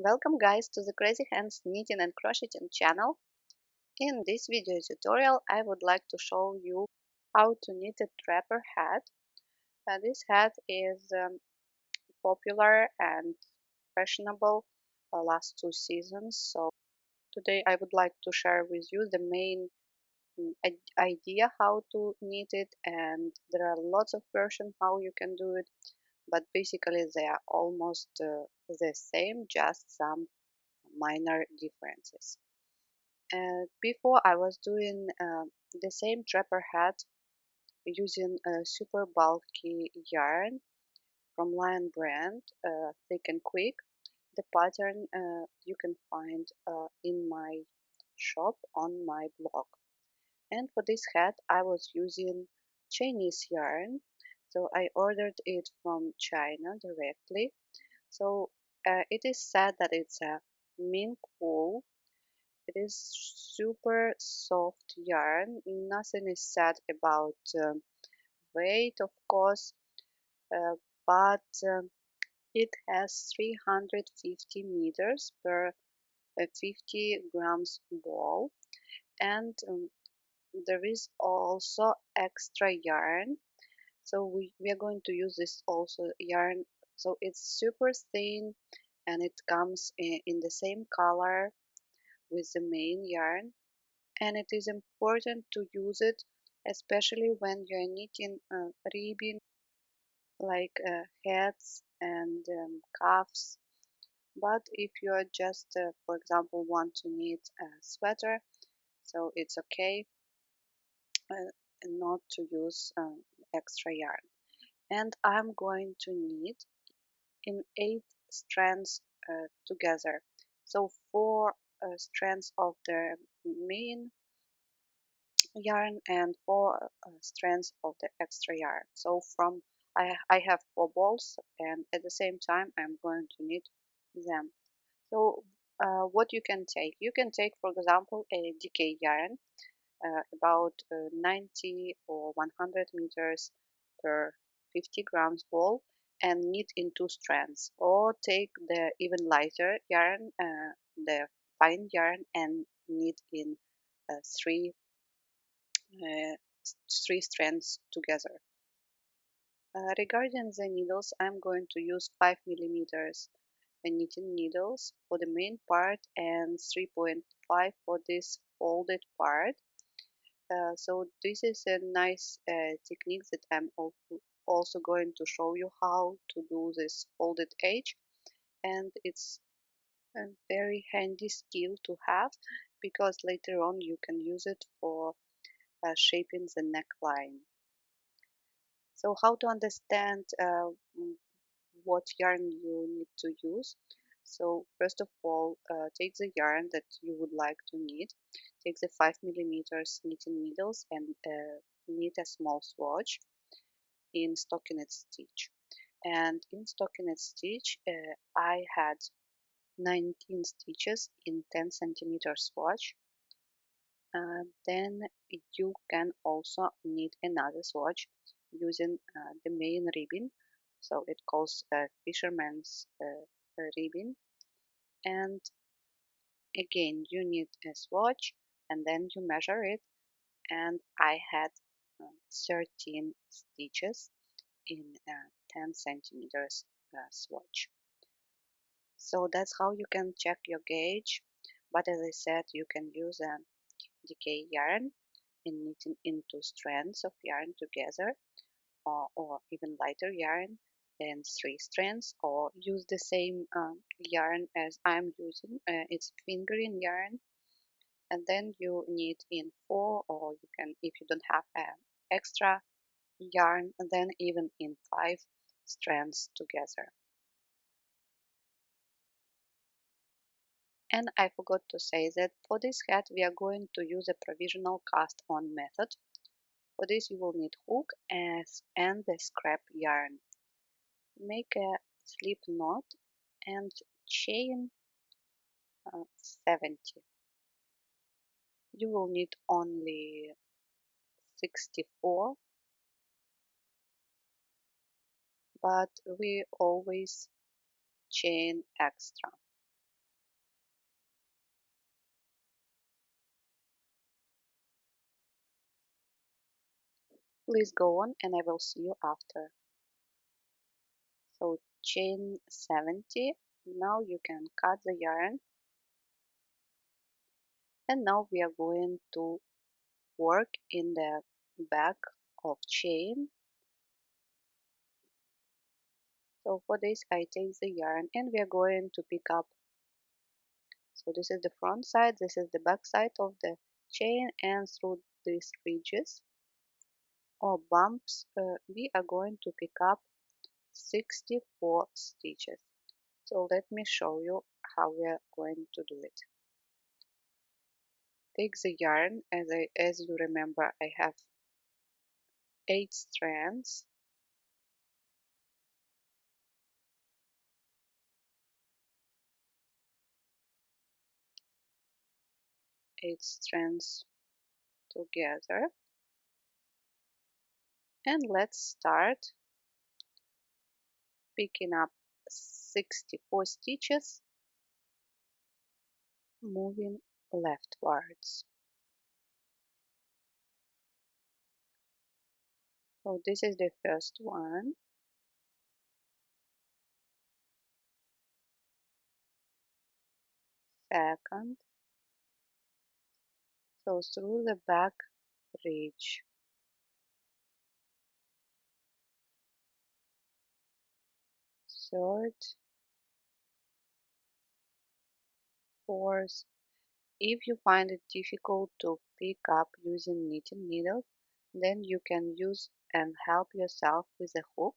Welcome guys to the Crazy Hands Knitting and Crocheting channel. In this video tutorial I would like to show you how to knit a trapper hat. This hat is popular and fashionable last 2 seasons, so today I would like to share with you the main idea how to knit it, and there are lots of versions how you can do it, but basically they are almost the same, just some minor differences. Before I was doing the same trapper hat using a super bulky yarn from Lion brand, Thick and Quick. The pattern you can find in my shop on my blog. And for this hat I was using Chinese yarn, so I ordered it from China directly. So it is said that it's a mink wool. It is super soft yarn. Nothing is said about weight, of course, uh, but it has 350 meters per 50 grams ball, and there is also extra yarn. So we are going to use this also yarn. So it's super thin, and it comes in the same color with the main yarn, and it is important to use it especially when you're knitting ribbing like hats and cuffs. But if you're just for example want to knit a sweater, so it's okay not to use extra yarn. And I'm going to knit in 8 strands together, so 4 strands of the main yarn and 4 strands of the extra yarn. So I have 4 balls, and at the same time I'm going to knit them. So what you can take? You can take, for example, a decay yarn, about 90 or 100 meters per 50 grams ball, and knit in 2 strands. Or take the even lighter yarn, the fine yarn, and knit in uh, three uh, 3 strands together. Regarding the needles, I'm going to use 5 millimeters knitting needles for the main part and 3.5 for this folded part. So this is a nice technique that I'm also going to show you how to do this folded edge, and it's a very handy skill to have because later on you can use it for shaping the neckline. So how to understand what yarn you need to use? So first of all, take the yarn that you would like to knit. Take the 5 millimeters knitting needles and knit a small swatch in stockinette stitch. And in stockinette stitch, I had 19 stitches in 10 centimeter swatch. Then you can also knit another swatch using the main ribbon, so it calls fisherman's ribbon. And again you need a swatch, and then you measure it, and I had 13 stitches in 10 centimeters swatch. So that's how you can check your gauge. But as I said, you can use a decay yarn in knitting in 2 strands of yarn together, or even lighter yarn and 3 strands, or use the same yarn as I'm using. It's fingering yarn, and then you knit in 4, or you can, if you don't have extra yarn, then even in 5 strands together. And I forgot to say that for this hat we are going to use a provisional cast on method. For this you will need hook and the scrap yarn. Make a slip knot and chain 70. You will need only 64, but we always chain extra. Please go on and I will see you after. So chain 70. Now you can cut the yarn, and now we are going to work in the back of chain. So for this I take the yarn and we are going to pick up. So this is the front side, this is the back side of the chain, and through these ridges or bumps we are going to pick up 64 stitches. So let me show you how we are going to do it. Take the yarn, as you remember I have 8 strands. 8 strands together, and let's start picking up 64 stitches, moving leftwards. So this is the first one, second, so through the back ridge, third, fourth. If you find it difficult to pick up using knitting needle, then you can use and help yourself with a hook.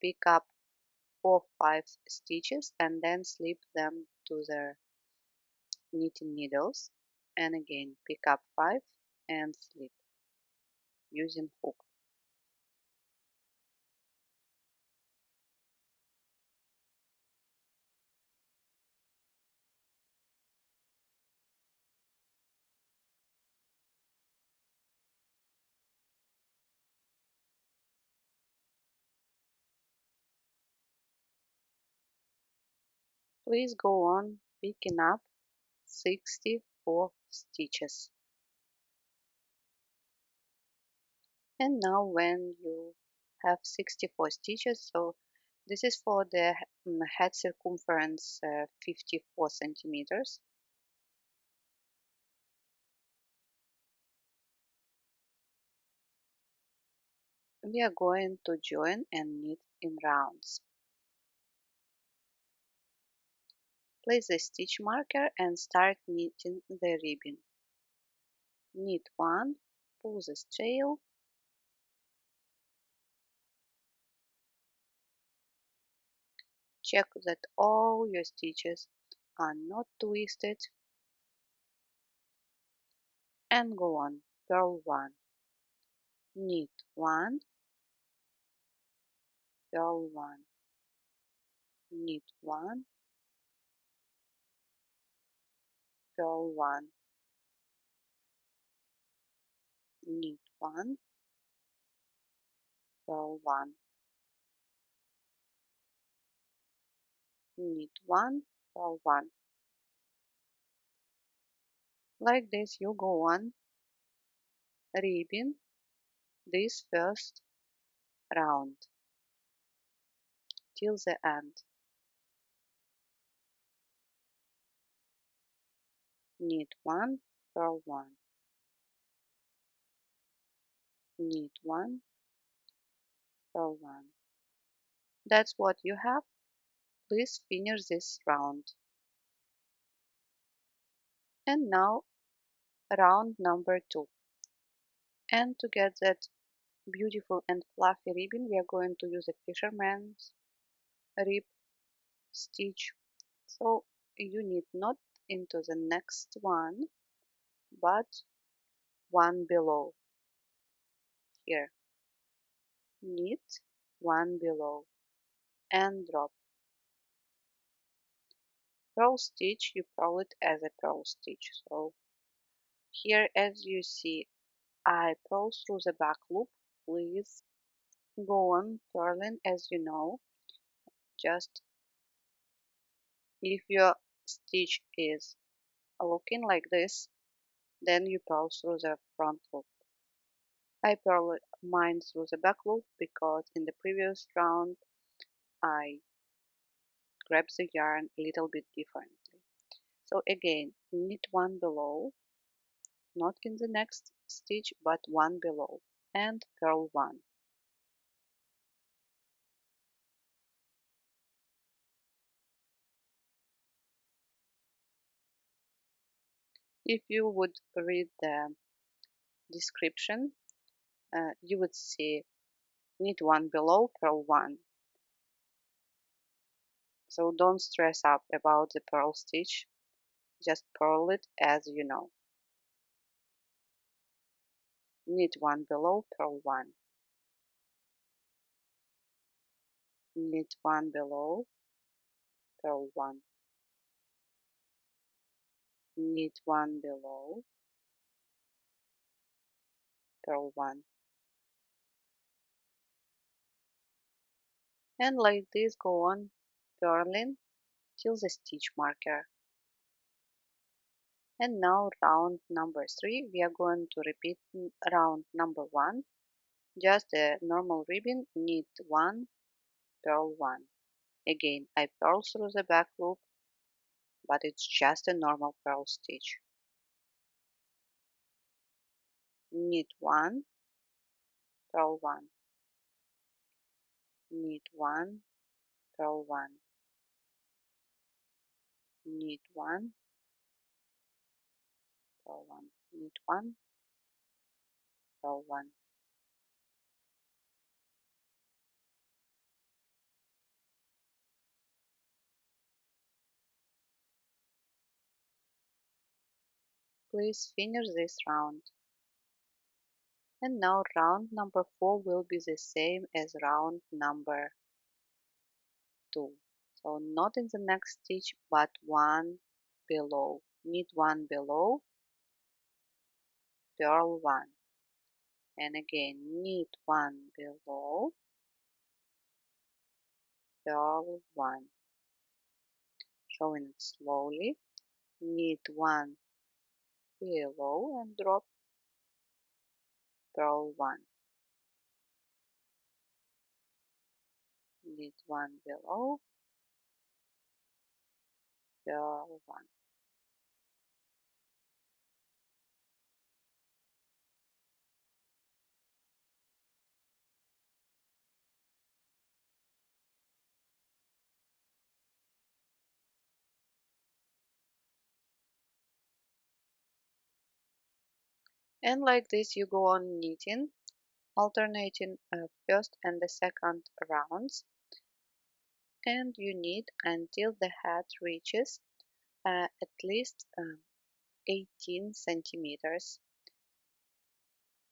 Pick up 4-5 stitches and then slip them to the knitting needles, and again pick up 5 and slip using hook. Please go on picking up 64 stitches. And now when you have 64 stitches, so this is for the head circumference 54 centimeters. We are going to join and knit in rounds. Place the stitch marker and start knitting the ribbon. Knit 1, pull the tail, check that all your stitches are not twisted, and go on. Purl 1, knit 1, purl 1, knit 1, purl 1, knit 1, purl 1, knit 1, purl 1. Like this you go on ribbing this first round till the end. Knit 1, purl 1, knit 1, purl 1. That's what you have. Please finish this round. And now round number 2. And to get that beautiful and fluffy ribbon, we are going to use a fisherman's rib stitch. So you knit not into the next one, but one below. Here, knit one below and drop. Purl stitch, you purl it as a purl stitch. So here, as you see, I purl through the back loop. Please go on purling as you know. Just if your stitch is looking like this, then you purl through the front loop. I purl mine through the back loop because in the previous round I grabbed the yarn a little bit differently. So again, knit one below, not in the next stitch, but one below, and purl one. If you would read the description, you would see knit one below, purl one. So don't stress up about the purl stitch, just purl it as you know. Knit one below, purl one. Knit one below, purl one. Knit one below, purl one. And like this go on purling till the stitch marker. And now round number 3, we are going to repeat round number 1, just a normal ribbon, knit 1, purl 1. Again, I purl through the back loop, but it's just a normal purl stitch. Knit 1, purl 1. Knit 1, purl 1. Knit 1, purl 1. Knit 1, purl 1. Please finish this round. And now round number 4 will be the same as round number 2. So not in the next stitch, but one below. Knit one below, purl one. And again, knit one below, purl one. Showing it slowly. Knit one below and drop, purl one. Knit one below, purl one. And like this you go on knitting, alternating first and the second rounds, and you knit until the hat reaches at least 18 centimeters,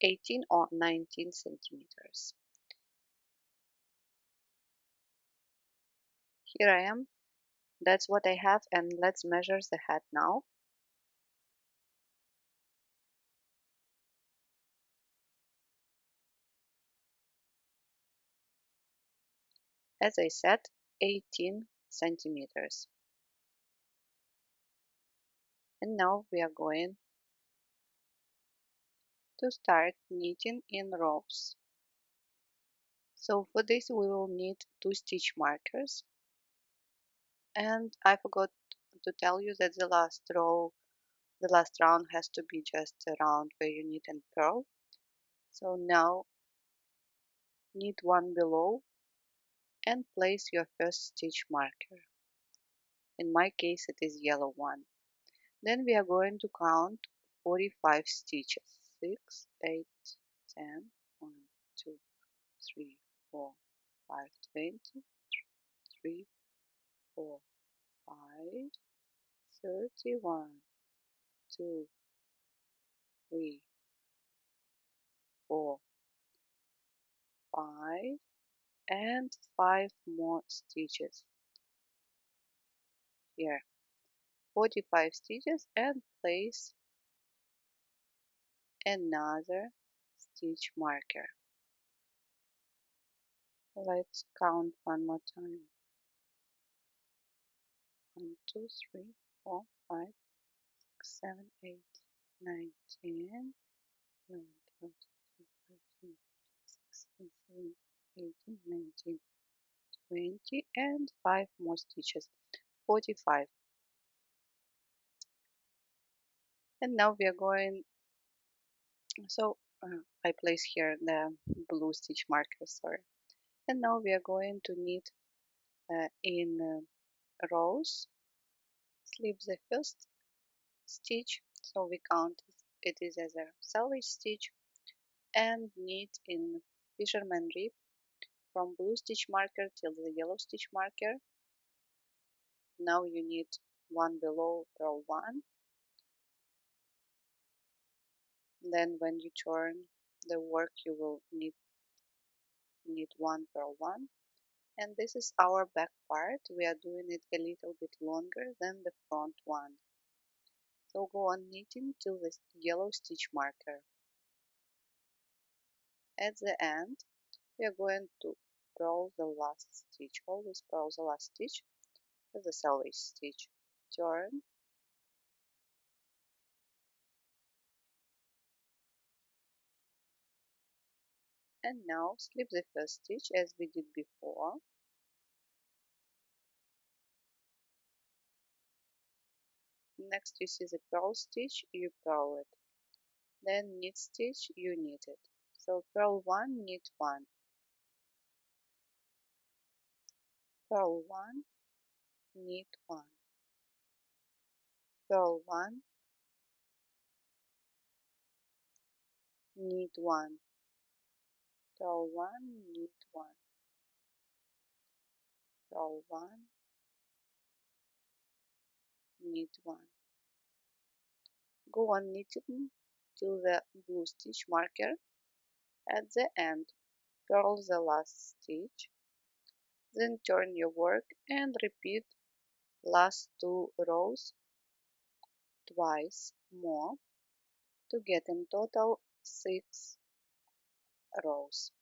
18 or 19 centimeters. Here I am, that's what I have, and let's measure the hat now. As I said, 18 centimeters. And now we are going to start knitting in rows. So for this we will need 2 stitch markers, and I forgot to tell you that the last round has to be just a round where you knit and purl. So now knit one below and place your first stitch marker. In my case it is yellow one. Then we are going to count 45 stitches. 6, 8, 10, 1, 2, 3, 4, 5, 20, 3, 4, 5, 31, 2, 3, 4, 5, and 5 more stitches here. 45 stitches and place another stitch marker. Let's count one more time. 1, 2, 3, 4, 5, 6, 7, 8, 9, 10, 11, 12, 16, 17, 18, 19, 20, and 5 more stitches, 45. And now we are going, so I place here the blue stitch marker, sorry. And now we are going to knit in rows, slip the first stitch, so we count it is as a selvage stitch, and knit in fisherman rib from blue stitch marker till the yellow stitch marker. Now you knit one below purl one, then when you turn the work you will knit one purl one, and this is our back part. We are doing it a little bit longer than the front one, so go on knitting till the yellow stitch marker. At the end we are going to purl the last stitch, always purl the last stitch as a selvage stitch. Turn, and now slip the first stitch as we did before. Next you see the purl stitch, you purl it. Then knit stitch, you knit it. So purl one, knit one, purl one, knit one, purl one, knit one, purl one, knit one, purl one, knit one. Go on knitting till the blue stitch marker. At the end, purl the last stitch, then turn your work and repeat last two rows twice more to get in total 6 rows.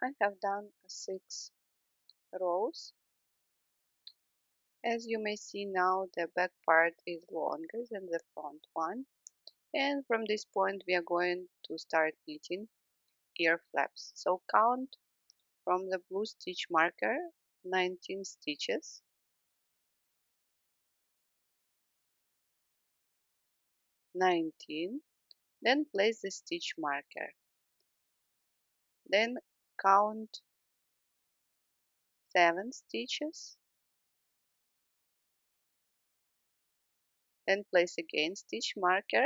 I have done 6 rows. As you may see now, the back part is longer than the front one, and from this point we are going to start knitting ear flaps. So count from the blue stitch marker 19 stitches, 19, then place the stitch marker, then count 7 stitches, then place again stitch marker,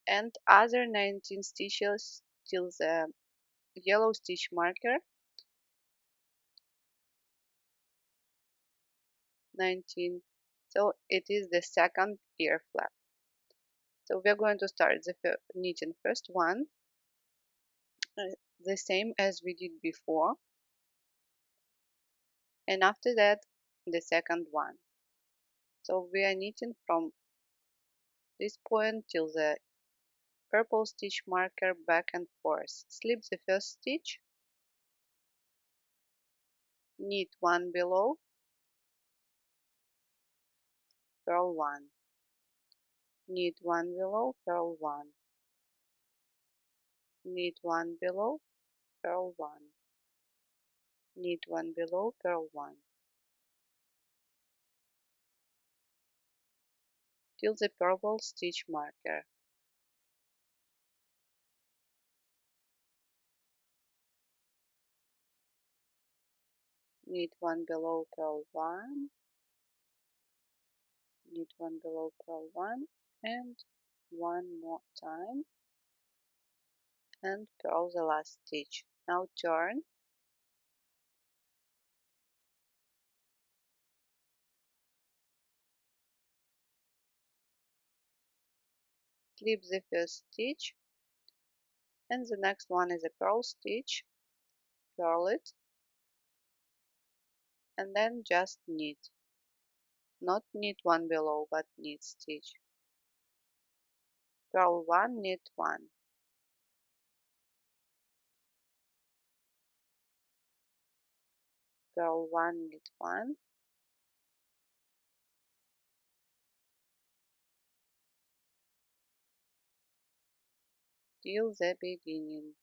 and other 19 stitches till the yellow stitch marker, 19. So it is the second ear flap. So we're going to start the knitting first one the same as we did before, and after that the second one. So we are knitting from this point till the purple stitch marker back and forth. Slip the first stitch, knit one below, purl one, knit one below, purl one, knit one below, purl one, knit one below, purl one, till the purple stitch marker. Knit one below, purl one, knit one below, purl one, and one more time, and purl the last stitch. Now turn, slip the first stitch, and the next one is a purl stitch, purl it, and then just knit. Not knit one below, but knit stitch. Purl one, knit one, purl one, knit one, till the beginning.